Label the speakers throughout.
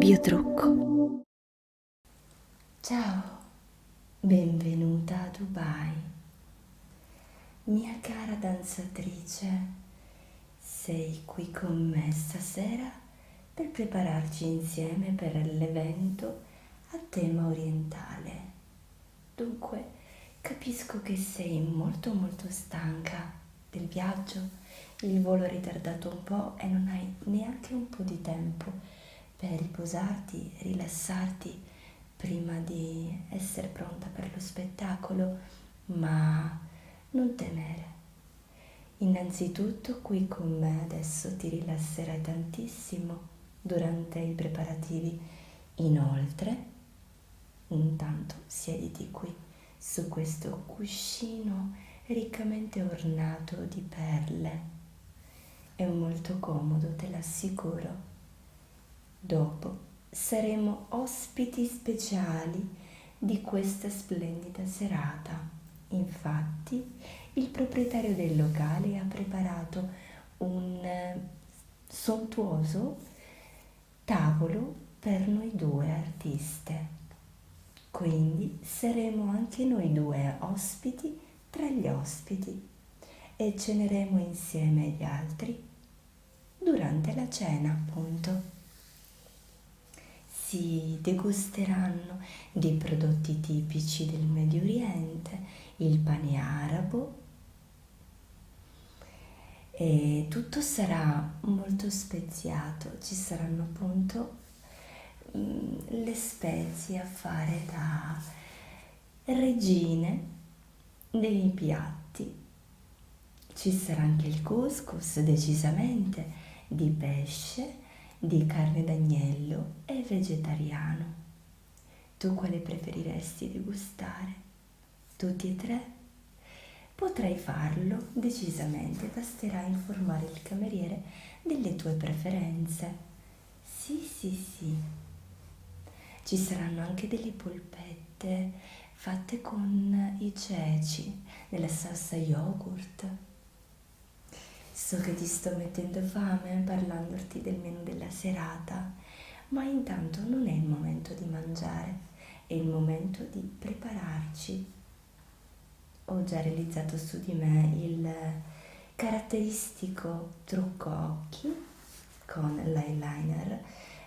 Speaker 1: Biotrucco.
Speaker 2: Ciao, benvenuta a Dubai. Mia cara danzatrice, sei qui con me stasera per prepararci insieme per l'evento a tema orientale. Dunque, capisco che sei molto stanca del viaggio, il volo è ritardato un po' e non hai neanche un po' di tempo per riposarti, rilassarti prima di essere pronta per lo spettacolo, ma non temere. Innanzitutto qui con me adesso ti rilasserai tantissimo durante i preparativi. Inoltre, intanto siediti qui su questo cuscino riccamente ornato di perle. È molto comodo, te l'assicuro. Dopo saremo ospiti speciali di questa splendida serata. Infatti, il proprietario del locale ha preparato un sontuoso tavolo per noi due artiste. Quindi saremo anche noi due ospiti tra gli ospiti e ceneremo insieme agli altri durante la cena, appunto. Si degusteranno dei prodotti tipici del Medio Oriente, il pane arabo, e tutto sarà molto speziato. Ci saranno appunto le spezie a fare da regine dei piatti. Ci sarà anche il couscous, decisamente di pesce, di carne d'agnello e vegetariano. Tu quale preferiresti degustare? Tutti e tre? Potrai farlo decisamente, basterà informare il cameriere delle tue preferenze. Sì. Ci saranno anche delle polpette fatte con i ceci, nella salsa yogurt. So che ti sto mettendo fame parlandoti del menù della serata, ma intanto non è il momento di mangiare, è il momento di prepararci. Ho già realizzato su di me il caratteristico trucco occhi con l'eyeliner.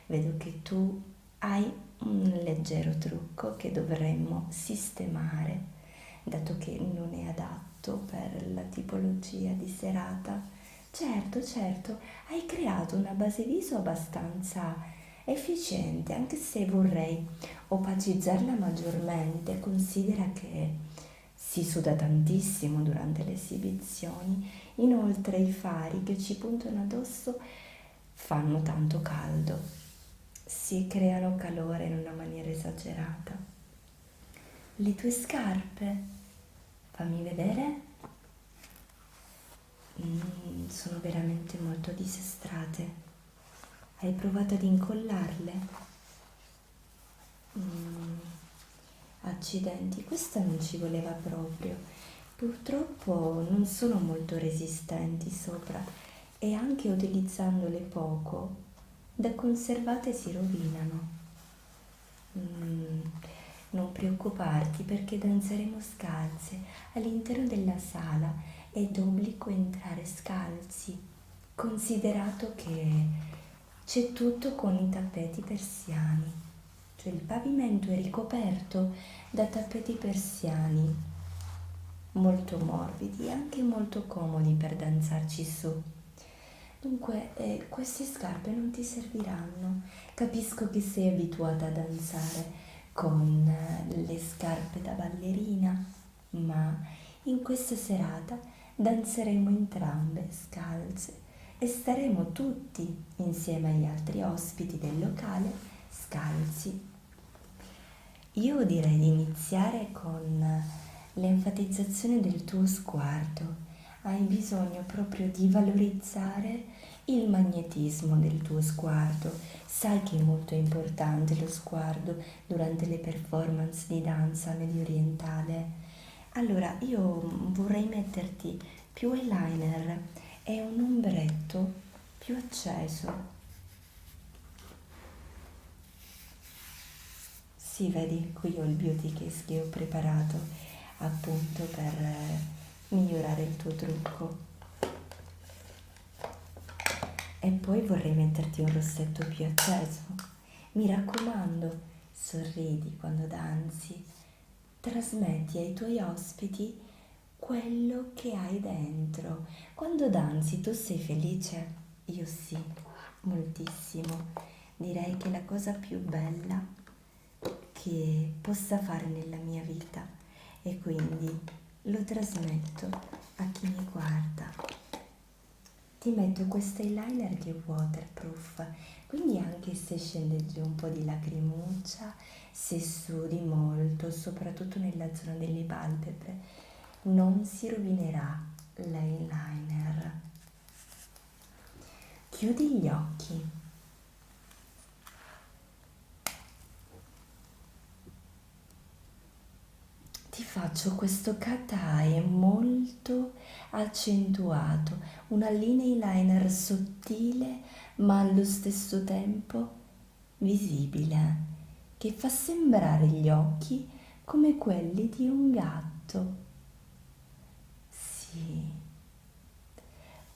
Speaker 2: Vedo che tu hai un leggero trucco che dovremmo sistemare, dato che non è adatto per la tipologia di serata. Certo, hai creato una base viso abbastanza efficiente, anche se vorrei opacizzarla maggiormente. Considera che si suda tantissimo durante le esibizioni, inoltre i fari che ci puntano addosso fanno tanto caldo, si creano calore in una maniera esagerata. Le tue scarpe, fammi vedere. Sono veramente molto disastrate. Hai provato ad incollarle? Accidenti, questa non ci voleva proprio. Purtroppo non sono molto resistenti sopra e anche utilizzandole poco, da conservate si rovinano. Non preoccuparti perché danzeremo scalze all'interno della sala ed è d'obbligo entrare scalzi, considerato che c'è tutto con i tappeti persiani, cioè il pavimento è ricoperto da tappeti persiani molto morbidi e anche molto comodi per danzarci su. Dunque, queste scarpe non ti serviranno. Capisco che sei abituata a danzare con le scarpe da ballerina, ma in questa serata danzeremo entrambe scalze e staremo tutti insieme agli altri ospiti del locale scalzi. Io direi di iniziare con l'enfatizzazione del tuo sguardo. Hai bisogno proprio di valorizzare il magnetismo del tuo sguardo. Sai che è molto importante lo sguardo durante le performance di danza medio orientale. Allora, io vorrei metterti più eyeliner e un ombretto più acceso. Sì, vedi, qui ho il beauty case che ho preparato appunto per migliorare il tuo trucco. E poi vorrei metterti un rossetto più acceso. Mi raccomando, sorridi quando danzi, trasmetti ai tuoi ospiti quello che hai dentro. Quando danzi tu sei felice? Io sì, moltissimo. Direi che è la cosa più bella che possa fare nella mia vita e quindi lo trasmetto a chi mi guarda. Ti metto questo eyeliner che è waterproof, quindi anche se scende giù un po' di lacrimuccia, se sudi molto, soprattutto nella zona delle palpebre, non si rovinerà l'eyeliner. Chiudi gli occhi. Ti faccio questo cat eye molto accentuato, una linea eyeliner sottile ma allo stesso tempo visibile, che fa sembrare gli occhi come quelli di un gatto. Sì,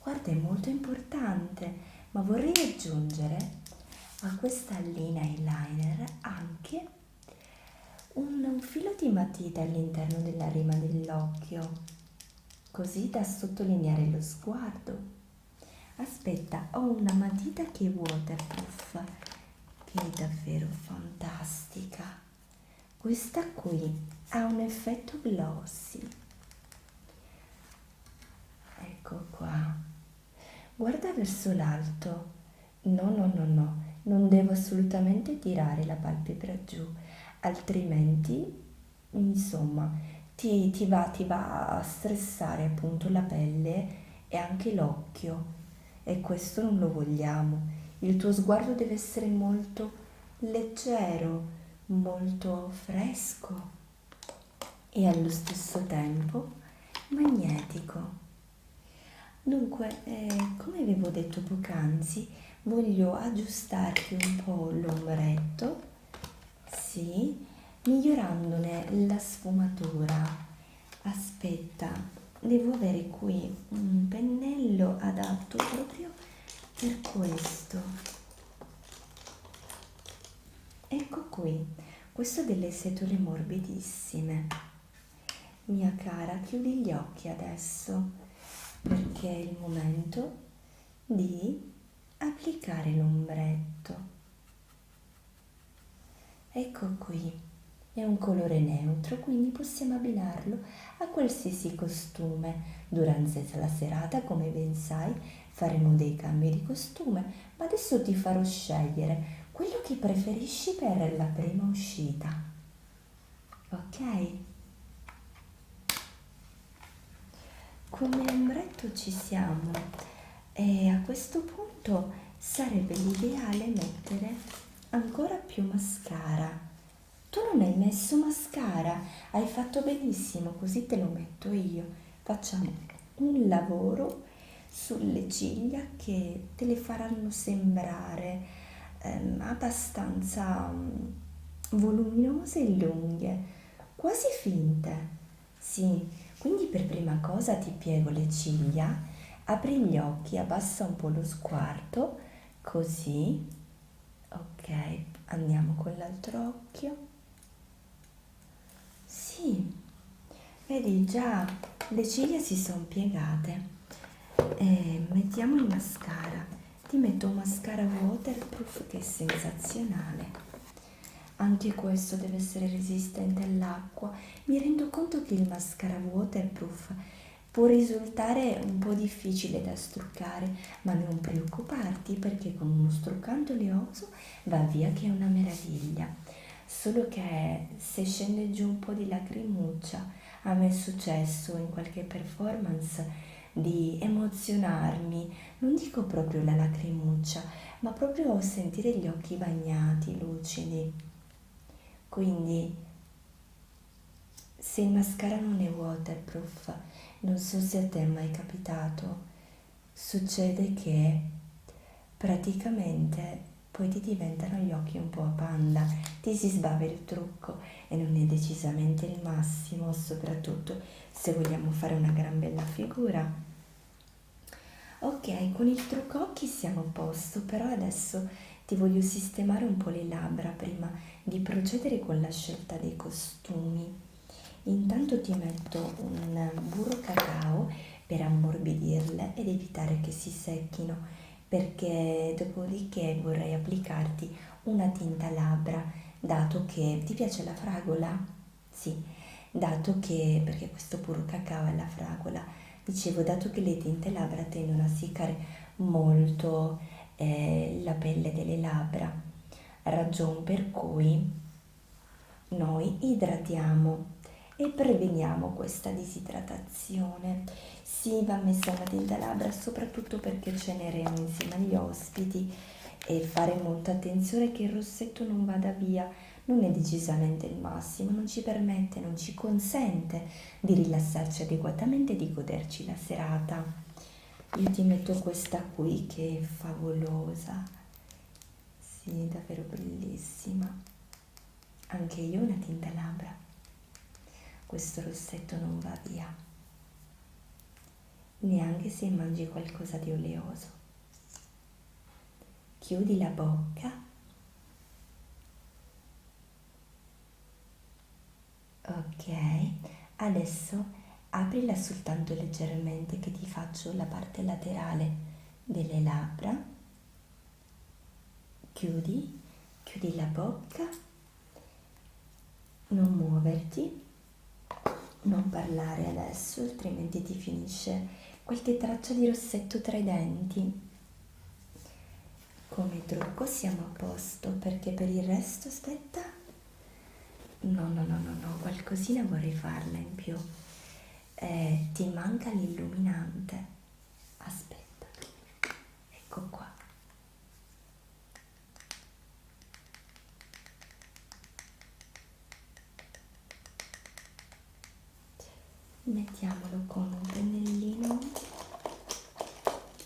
Speaker 2: guarda, è molto importante, ma vorrei aggiungere a questa linea eyeliner anche un filo di matita all'interno della rima dell'occhio, così da sottolineare lo sguardo. Aspetta, ho una matita che è waterproof, che è davvero fantastica. Questa qui ha un effetto glossy. Ecco qua. Guarda verso l'alto. No, no, no, no, non devo assolutamente tirare la palpebra giù, altrimenti, insomma, ti va a stressare appunto la pelle e anche l'occhio e questo non lo vogliamo. Il tuo sguardo deve essere molto leggero, molto fresco e allo stesso tempo magnetico. Dunque, come avevo detto poc'anzi, voglio aggiustarti un po' l'ombretto, sì, migliorandone la sfumatura. Aspetta, devo avere qui un pennello adatto proprio per questo. Ecco qui, questo ha delle setole morbidissime. Mia cara, chiudi gli occhi adesso perché è il momento di applicare l'ombretto. Ecco qui, è un colore neutro, quindi possiamo abbinarlo a qualsiasi costume. Durante la serata, come ben sai, faremo dei cambi di costume, ma adesso ti farò scegliere quello che preferisci per la prima uscita. Ok? Come ombretto ci siamo e a questo punto sarebbe l'ideale mettere ancora più mascara. Tu non hai messo mascara, hai fatto benissimo, così te lo metto io. Facciamo un lavoro sulle ciglia che te le faranno sembrare abbastanza voluminose e lunghe, quasi finte. Sì, quindi per prima cosa ti piego le ciglia, apri gli occhi, abbassa un po' lo sguardo, così, ok, andiamo con l'altro occhio. Sì, vedi già le ciglia si sono piegate. E mettiamo il mascara. Ti metto un mascara waterproof che è sensazionale. Anche questo deve essere resistente all'acqua. Mi rendo conto che il mascara waterproof può risultare un po' difficile da struccare, ma non preoccuparti perché con uno struccante oleoso va via che è una meraviglia. Solo che se scende giù un po' di lacrimuccia, a me è successo in qualche performance di emozionarmi, non dico proprio la lacrimuccia, ma proprio sentire gli occhi bagnati, lucidi. Quindi, se il mascara non è waterproof, non so se a te è mai capitato, succede che praticamente poi ti diventano gli occhi un po' a panda, ti si sbava il trucco e non è decisamente il massimo, soprattutto se vogliamo fare una gran bella figura. Ok, con il trucco occhi siamo a posto, però adesso ti voglio sistemare un po' le labbra prima di procedere con la scelta dei costumi. Intanto ti metto un burro cacao per ammorbidirle ed evitare che si secchino, perché dopodiché vorrei applicarti una tinta labbra, dato che ti piace la fragola? Sì, dato che, perché questo burro cacao è la fragola, dicevo, dato che le tinte labbra tendono a seccare molto la pelle delle labbra, ragion per cui noi idratiamo e preveniamo questa disidratazione. Sì, va messa una tinta labbra soprattutto perché ceneremo insieme agli ospiti e fare molta attenzione che il rossetto non vada via. Non è decisamente il massimo, non ci permette, non ci consente di rilassarci adeguatamente e di goderci la serata. Io ti metto questa qui che è favolosa, sì, davvero bellissima. Anche io ho una tinta labbra. Questo rossetto non va via, neanche se mangi qualcosa di oleoso. Chiudi la bocca. Ok, adesso aprila soltanto leggermente che ti faccio la parte laterale delle labbra. Chiudi, chiudi la bocca, non muoverti, non parlare adesso, altrimenti ti finisce qualche traccia di rossetto tra i denti. Come trucco siamo a posto, perché per il resto, aspetta, no, qualcosina vorrei farla in più. Ti manca l'illuminante. Aspetta, ecco qua. Mettiamolo con un pennellino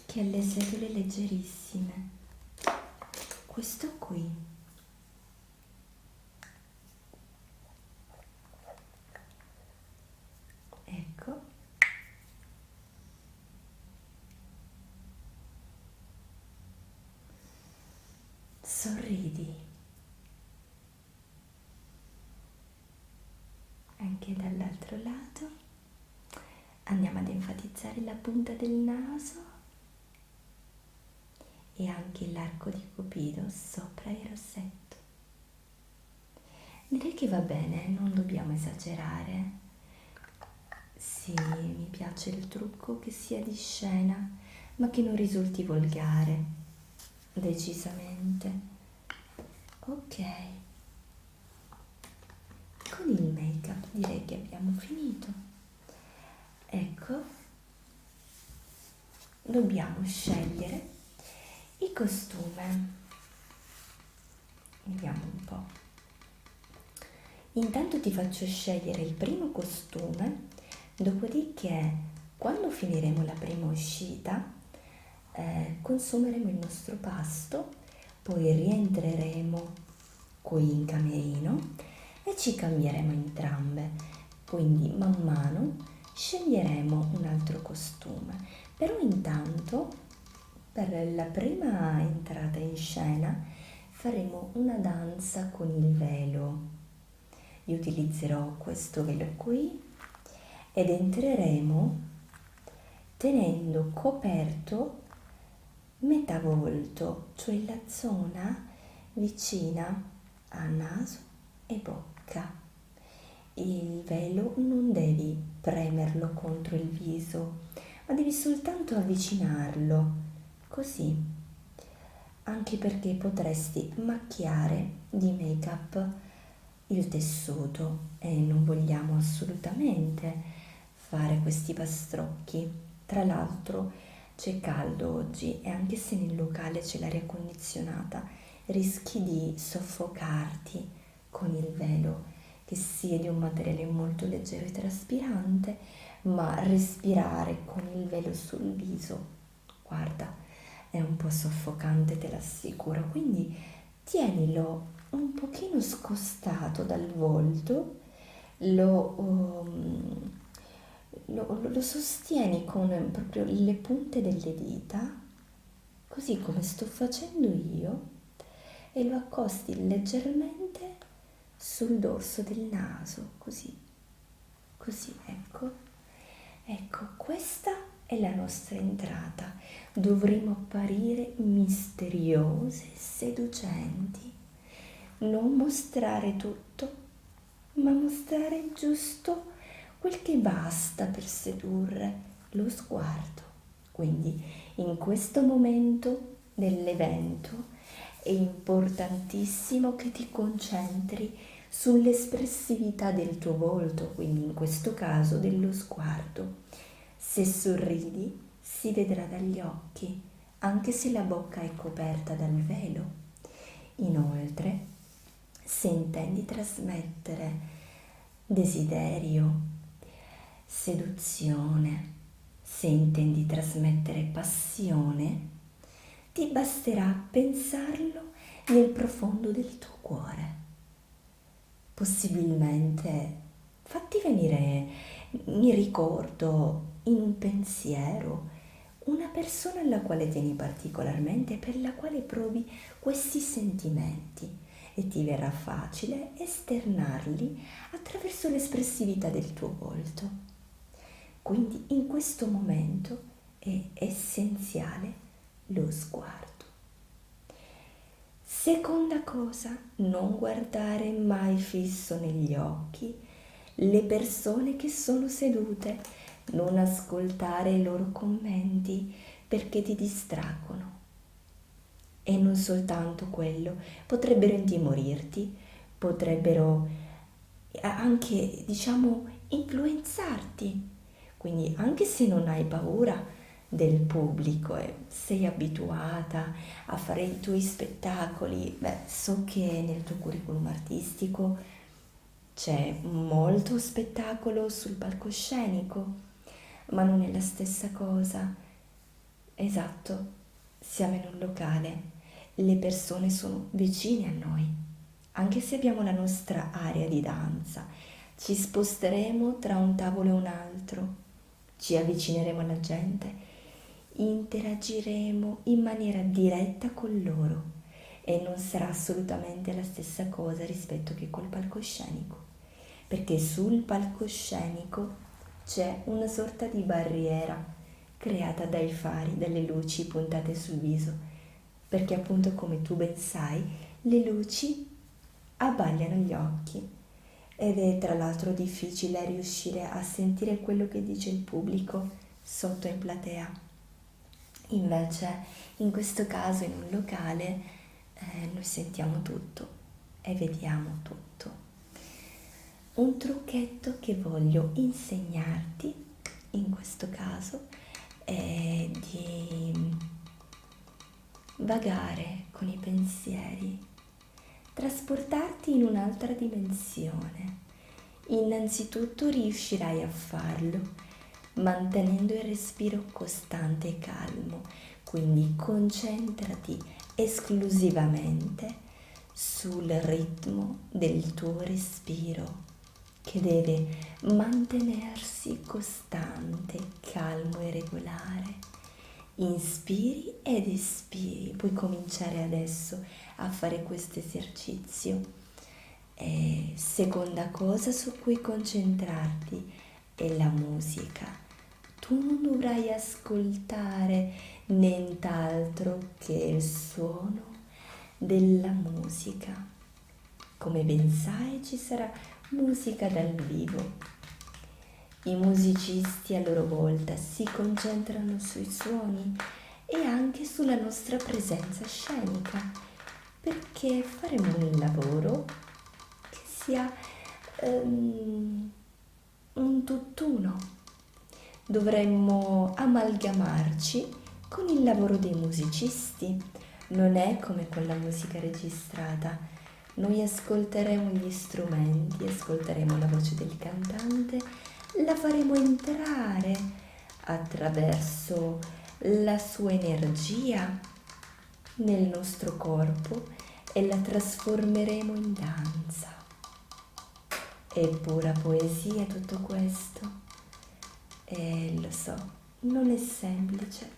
Speaker 2: che ha le setole leggerissime. Questo qui. Ecco. Sorridi. Anche dall'altro lato. Andiamo ad enfatizzare la punta del naso e anche l'arco di Cupido sopra il rossetto. Direi che va bene, non dobbiamo esagerare. Sì, mi piace il trucco che sia di scena, ma che non risulti volgare, decisamente. Ok, con il make-up direi che abbiamo finito. Ecco, dobbiamo scegliere il costume. Vediamo un po'. Intanto ti faccio scegliere il primo costume, dopodiché quando finiremo la prima uscita consumeremo il nostro pasto, poi rientreremo qui in camerino e ci cambieremo entrambe, quindi man mano sceglieremo un altro costume. Però intanto per la prima entrata in scena faremo una danza con il velo. Io utilizzerò questo velo qui ed entreremo tenendo coperto metà volto, cioè la zona vicina a naso e bocca. Il velo non devi premerlo contro il viso, ma devi soltanto avvicinarlo, così, anche perché potresti macchiare di make-up il tessuto e non vogliamo assolutamente fare questi pastrocchi. Tra l'altro c'è caldo oggi e anche se nel locale c'è l'aria condizionata, rischi di soffocarti con il velo, che sia di un materiale molto leggero e traspirante, ma respirare con il velo sul viso, guarda, è un po' soffocante, te l'assicuro, quindi tienilo un pochino scostato dal volto, lo, lo sostieni con proprio le punte delle dita, così come sto facendo io, e lo accosti leggermente sul dorso del naso, così, così, ecco. Ecco, questa è la nostra entrata. Dovremo apparire misteriose e seducenti. Non mostrare tutto, ma mostrare giusto quel che basta per sedurre lo sguardo. Quindi in questo momento dell'evento è importantissimo che ti concentri sull'espressività del tuo volto, quindi in questo caso dello sguardo. Se sorridi si vedrà dagli occhi, anche se la bocca è coperta dal velo. Inoltre, se intendi trasmettere desiderio, seduzione, se intendi trasmettere passione, ti basterà pensarlo nel profondo del tuo cuore. Possibilmente fatti venire in ricordo, in un pensiero, una persona alla quale tieni particolarmente, per la quale provi questi sentimenti, e ti verrà facile esternarli attraverso l'espressività del tuo volto. Quindi in questo momento è essenziale lo sguardo. Seconda cosa, non guardare mai fisso negli occhi le persone che sono sedute, non ascoltare i loro commenti perché ti distraggono. E non soltanto quello, potrebbero intimorirti, potrebbero anche, diciamo, influenzarti. Quindi anche se non hai paura del pubblico e sei abituata a fare i tuoi spettacoli, beh, so che nel tuo curriculum artistico c'è molto spettacolo sul palcoscenico, ma non è la stessa cosa. Esatto, siamo in un locale, le persone sono vicine a noi, anche se abbiamo la nostra area di danza, ci sposteremo tra un tavolo e un altro, ci avvicineremo alla gente, interagiremo in maniera diretta con loro e non sarà assolutamente la stessa cosa rispetto che col palcoscenico, perché sul palcoscenico c'è una sorta di barriera creata dai fari, dalle luci puntate sul viso, perché appunto come tu ben sai, le luci abbagliano gli occhi ed è tra l'altro difficile riuscire a sentire quello che dice il pubblico sotto in platea. Invece in questo caso in un locale noi sentiamo tutto e vediamo tutto. Un trucchetto che voglio insegnarti in questo caso è di vagare con i pensieri, trasportarti in un'altra dimensione. Innanzitutto riuscirai a farlo mantenendo il respiro costante e calmo, quindi concentrati esclusivamente sul ritmo del tuo respiro che deve mantenersi costante, calmo e regolare. Inspiri ed espiri, puoi cominciare adesso a fare questo esercizio. E seconda cosa su cui concentrarti è la musica. Tu non dovrai ascoltare nient'altro che il suono della musica. Come ben sai, ci sarà musica dal vivo. I musicisti a loro volta si concentrano sui suoni e anche sulla nostra presenza scenica, perché faremo un lavoro che sia un tutt'uno. Dovremmo amalgamarci con il lavoro dei musicisti. Non è come con la musica registrata. Noi ascolteremo gli strumenti, ascolteremo la voce del cantante, la faremo entrare attraverso la sua energia nel nostro corpo e la trasformeremo in danza. È pura poesia tutto questo. E lo so, non è semplice,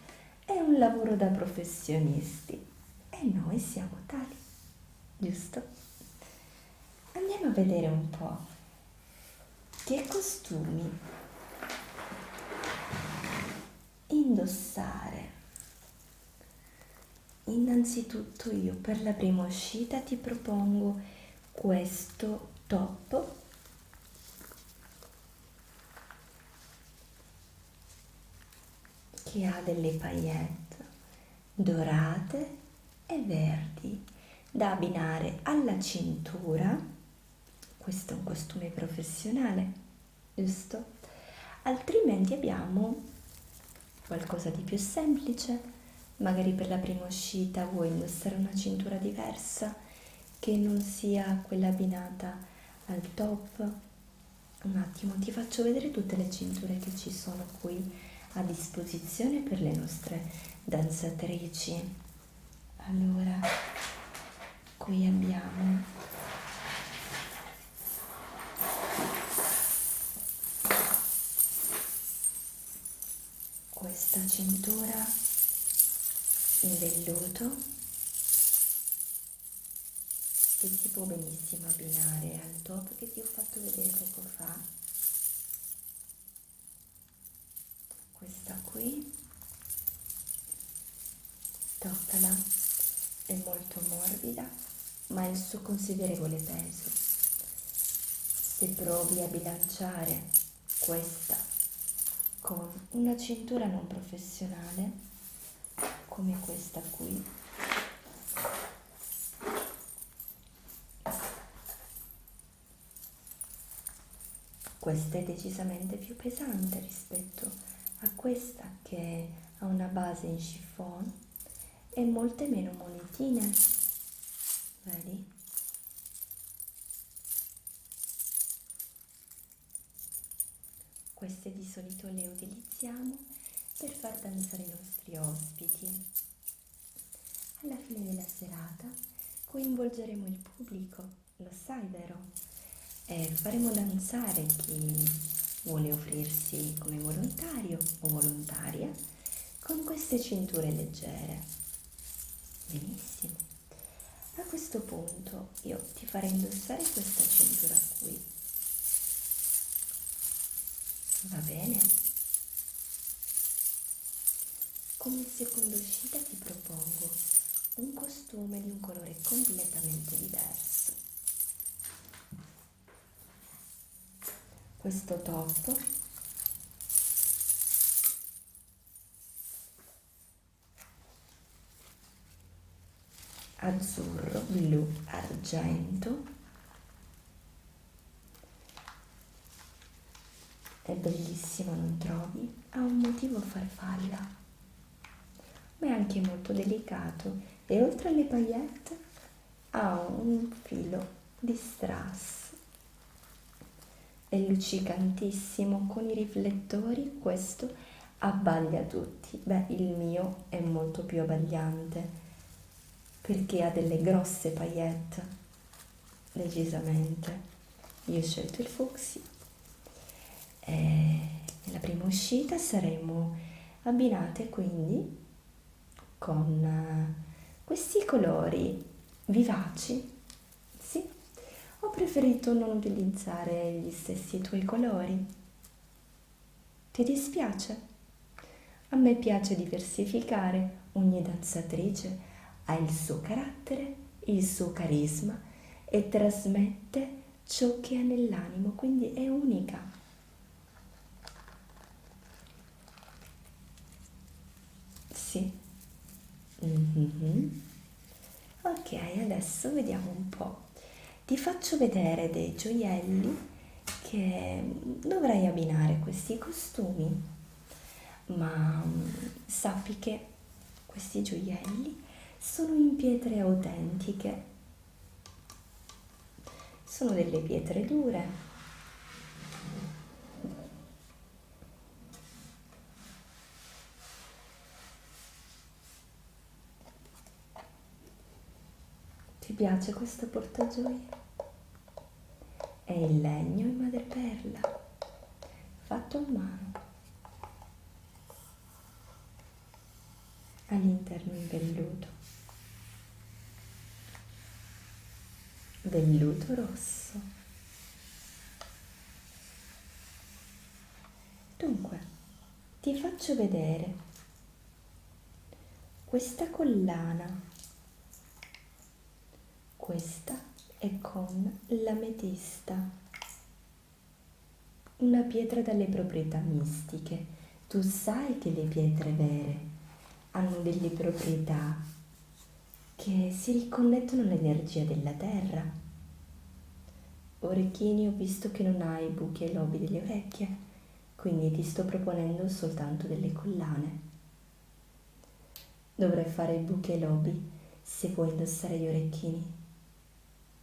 Speaker 2: è un lavoro da professionisti e noi siamo tali, giusto? Andiamo a vedere un po' che costumi indossare. Innanzitutto io per la prima uscita ti propongo questo top che ha delle paillette dorate e verdi da abbinare alla cintura. Questo è un costume professionale, giusto? Altrimenti abbiamo qualcosa di più semplice, magari per la prima uscita vuoi indossare una cintura diversa che non sia quella abbinata al top. Un attimo, ti faccio vedere tutte le cinture che ci sono qui a disposizione per le nostre danzatrici. Allora, qui abbiamo questa cintura in velluto che si può benissimo abbinare al top che ti ho fatto vedere poco fa. Questa qui, toccala, è molto morbida ma ha il suo considerevole peso. Se provi a bilanciare questa con una cintura non professionale come questa qui, questa è decisamente più pesante rispetto a questa che ha una base in chiffon e molte meno monetine, vedi? Queste di solito le utilizziamo per far danzare i nostri ospiti. Alla fine della serata coinvolgeremo il pubblico, lo sai, vero? E faremo danzare chi vuole offrirsi come volontario o volontaria con queste cinture leggere. Benissimo. A questo punto io ti farei indossare questa cintura qui. Va bene? Come seconda uscita ti propongo un costume di un colore completamente diverso. Questo top azzurro, blu, argento, è bellissimo, non trovi? Ha un motivo farfalla, ma è anche molto delicato e oltre alle paillette ha un filo di strass. È luccicantissimo con i riflettori, questo abbaglia tutti. Beh, il mio è molto più abbagliante perché ha delle grosse paillette, decisamente. Io ho scelto il fucsia e nella prima uscita saremo abbinate quindi con questi colori vivaci. Sì, ho preferito non utilizzare gli stessi tuoi colori. Ti dispiace? A me piace diversificare, ogni danzatrice ha il suo carattere, il suo carisma e trasmette ciò che ha nell'animo, quindi è unica. Sì. Mhm. Ok, adesso vediamo un po'. Ti faccio vedere dei gioielli che dovrai abbinare a questi costumi, ma sappi che questi gioielli sono in pietre autentiche, sono delle pietre dure. piace questo portagioie? È in legno e madreperla, fatto a mano, all'interno in velluto rosso. Dunque, ti faccio vedere questa collana. Questa è con l'ametista, una pietra dalle proprietà mistiche. Tu sai che le pietre vere hanno delle proprietà che si riconnettono all'energia della terra. Orecchini, ho visto che non hai buchi ai lobi delle orecchie, quindi ti sto proponendo soltanto delle collane. Dovrai fare i buchi ai lobi se vuoi indossare gli orecchini.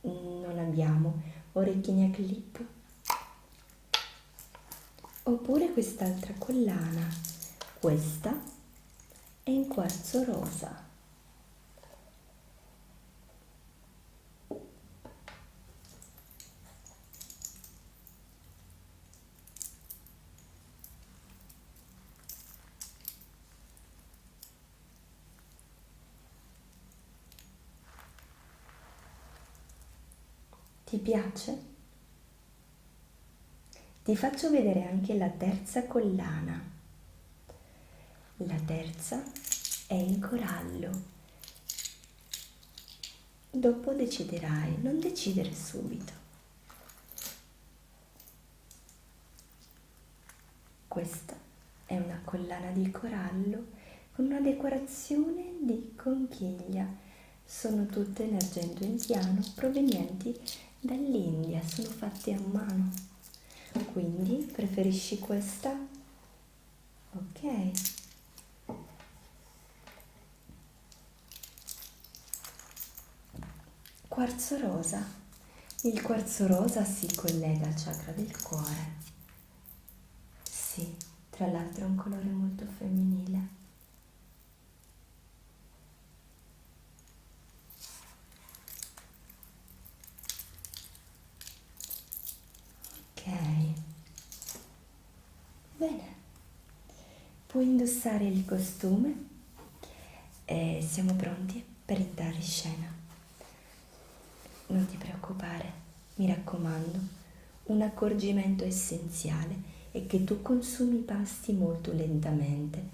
Speaker 2: Non abbiamo orecchini a clip. Oppure quest'altra collana, questa è in quarzo rosa. Ti piace? Ti faccio vedere anche la terza collana. La terza è in corallo. Dopo deciderai, non decidere subito. Questa è una collana di corallo con una decorazione di conchiglia. Sono tutte in argento indiano provenienti dall'India, sono fatte a mano. Quindi preferisci questa? Ok. Quarzo rosa. Il quarzo rosa si collega al chakra del cuore. Sì, tra l'altro è un colore molto femminile. Ok, bene. Puoi indossare il costume e siamo pronti per entrare in scena. Non ti preoccupare, mi raccomando, un accorgimento essenziale è che tu consumi i pasti molto lentamente,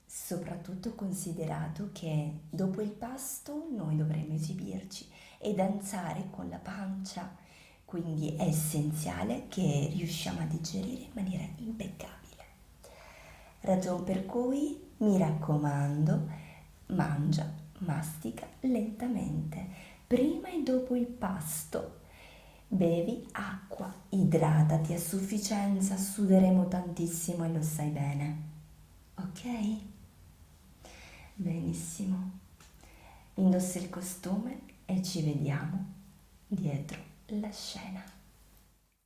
Speaker 2: soprattutto considerato che dopo il pasto noi dovremo esibirci e danzare con la pancia, quindi è essenziale che riusciamo a digerire in maniera impeccabile. Ragion per cui mi raccomando, mangia, mastica lentamente, prima e dopo il pasto. Bevi acqua, idratati a sufficienza, suderemo tantissimo e lo sai bene. Ok? Benissimo. Indossa il costume e ci vediamo dietro la scena.